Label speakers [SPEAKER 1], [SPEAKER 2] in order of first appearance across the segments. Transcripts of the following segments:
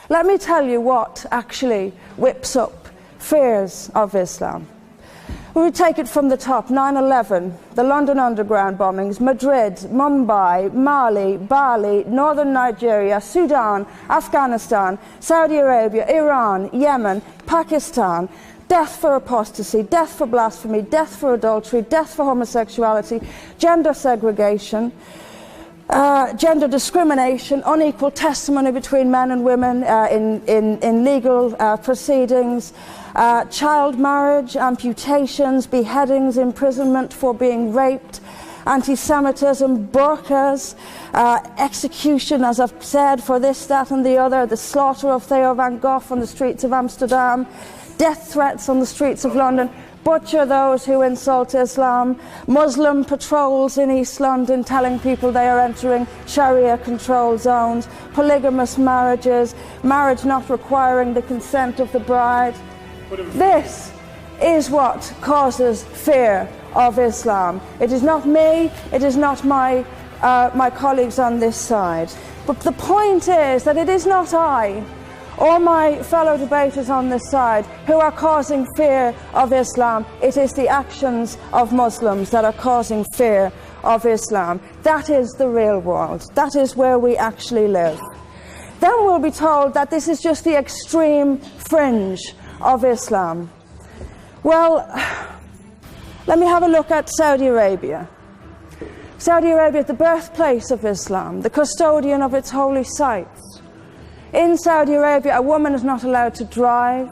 [SPEAKER 1] Let me tell you what actually whips up fears of Islam. We take it from the top: 9/11, the London Underground bombings, Madrid, Mumbai, Mali, Bali, northern Nigeria, Sudan, Afghanistan, Saudi Arabia, Iran, Yemen, Pakistan, death for apostasy, death for blasphemy, death for adultery, death for homosexuality, gender segregation, gender discrimination, unequal testimony between men and women in legal proceedings, child marriage, amputations, beheadings, imprisonment for being raped, anti-Semitism, burqas, execution, as I've said, for this, that and the other, the slaughter of Theo van Gogh on the streets of Amsterdam, death threats on the streets of London, butcher those who insult Islam, Muslim patrols in East London telling people they are entering Sharia-controlled zones, polygamous marriages, marriage not requiring the consent of the bride. This is what causes fear of Islam. It is not me, it is not my colleagues on this side. But the point is that it is not I or my fellow debaters on this side who are causing fear of Islam. It is the actions of Muslims that are causing fear of Islam. That is the real world. That is where we actually live. Then we'll be told that this is just the extreme fringe of Islam. Well, let me have a look at Saudi Arabia. Saudi Arabia is the birthplace of Islam, the custodian of its holy sites. In Saudi Arabia, a woman is not allowed to drive.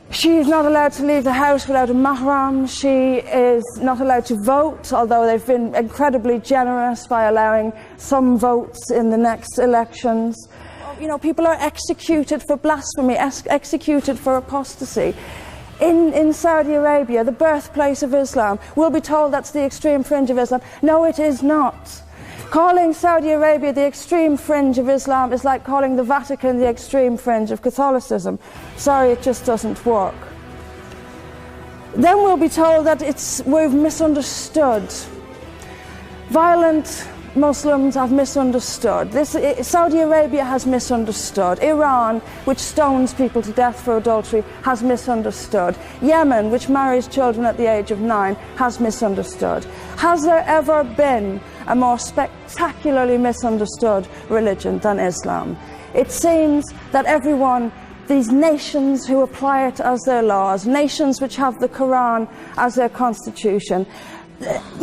[SPEAKER 1] She is not allowed to leave the house without a mahram. She is not allowed to vote, although they've been incredibly generous by allowing some votes in the next elections. You know, people are executed for blasphemy, executed for apostasy. In Saudi Arabia, the birthplace of Islam, we'll be told that's the extreme fringe of Islam. No, it is not. Calling Saudi Arabia the extreme fringe of Islam is like calling the Vatican the extreme fringe of Catholicism. Sorry, it just doesn't work. Then we'll be told that we've misunderstood. Violent Muslims have misunderstood. Saudi Arabia has misunderstood. Iran, which stones people to death for adultery, has misunderstood. Yemen, which marries children at the age of 9, has misunderstood. Has there ever been a more spectacularly misunderstood religion than Islam? It seems that everyone, these nations who apply it as their laws, nations which have the Koran as their constitution,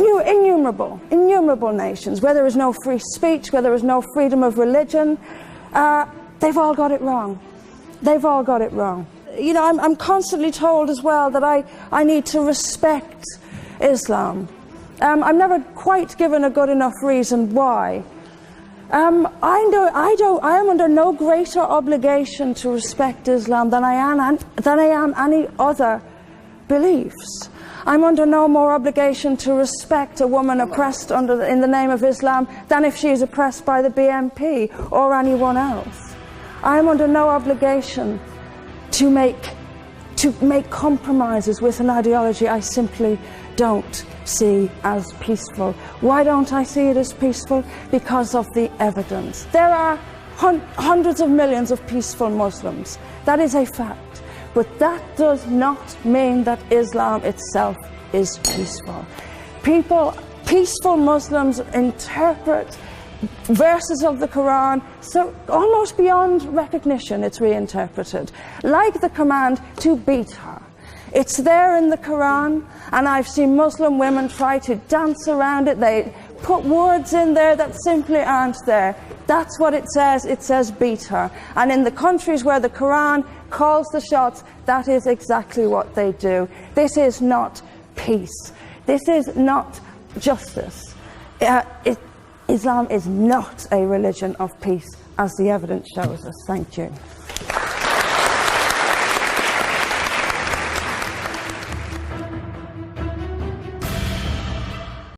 [SPEAKER 1] innumerable nations, where there is no free speech, where there is no freedom of religion, they've all got it wrong. They've all got it wrong. You know, I'm constantly told as well that I need to respect Islam. I'm never quite given a good enough reason why. I am under no greater obligation to respect Islam than I am any other beliefs. I'm under no more obligation to respect a woman oppressed in the name of Islam than if she is oppressed by the BNP or anyone else. I am under no obligation to make compromises with an ideology I simply don't see as peaceful. Why don't I see it as peaceful? Because of the evidence. There are hundreds of millions of peaceful Muslims. That is a fact. But that does not mean that Islam itself is peaceful. Peaceful Muslims interpret verses of the Quran so almost beyond recognition. It's reinterpreted, like the command to beat her. It's there in the Quran, and I've seen Muslim women try to dance around it. They put words in there that simply aren't there. That's what it says. It says beat her. And in the countries where the Quran calls the shots, that is exactly what they do. This is not peace. This is not justice. Islam is not a religion of peace, as the evidence shows us. Thank you.